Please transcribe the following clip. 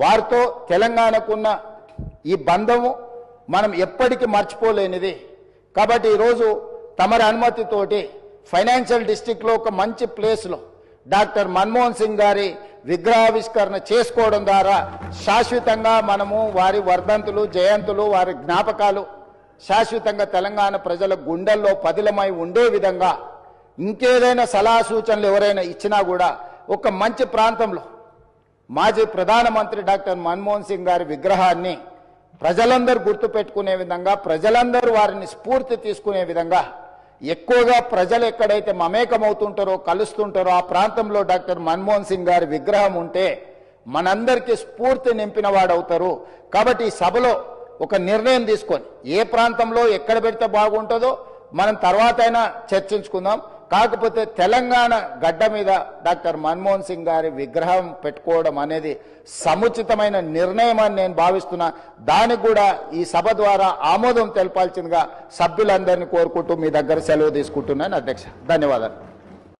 వారితో తెలంగాణకున్న ఈ బంధము మనం ఎప్పటికీ మర్చిపోలేనిది. కాబట్టి ఈరోజు తమరి అనుమతితోటి ఫైనాన్షియల్ డిస్ట్రిక్ట్లో ఒక మంచి ప్లేస్లో డాక్టర్ మన్మోహన్ సింగ్ గారి విగ్రహావిష్కరణ చేసుకోవడం ద్వారా శాశ్వతంగా మనము వారి వర్ధంతులు, జయంతులు, వారి జ్ఞాపకాలు శాశ్వతంగా తెలంగాణ ప్రజల గుండెల్లో పదిలమై ఉండే విధంగా ఇంకేదైనా సలహా సూచనలు ఎవరైనా ఇచ్చినా కూడా ఒక మంచి ప్రాంతంలో మాజీ ప్రధానమంత్రి డాక్టర్ మన్మోహన్ సింగ్ గారి విగ్రహాన్ని ప్రజలందరూ గుర్తుపెట్టుకునే విధంగా, ప్రజలందరూ వారిని స్ఫూర్తి తీసుకునే విధంగా ఎక్కువగా ప్రజలు ఎక్కడైతే మమేకమవుతుంటారో, కలుస్తుంటారో ఆ ప్రాంతంలో డాక్టర్ మన్మోహన్ సింగ్ గారి విగ్రహం ఉంటే మనందరికీ స్ఫూర్తి నింపిన వాడవుతారు. కాబట్టి ఈ సభలో ఒక నిర్ణయం తీసుకొని ఏ ప్రాంతంలో ఎక్కడ పెడితే బాగుంటుందో మనం తర్వాత అయినా చర్చించుకుందాం. కాకపోతే తెలంగాణ గడ్డ మీద డాక్టర్ మన్మోహన్ సింగ్ గారి విగ్రహం పెట్టుకోవడం అనేది సముచితమైన నిర్ణయం అని నేను భావిస్తున్నా. దానికి కూడా ఈ సభ ద్వారా ఆమోదం తెలపాల్సిందిగా సభ్యులందరినీ కోరుకుంటూ మీ దగ్గర సెలవు తీసుకుంటున్నాను అధ్యక్ష. ధన్యవాదాలు.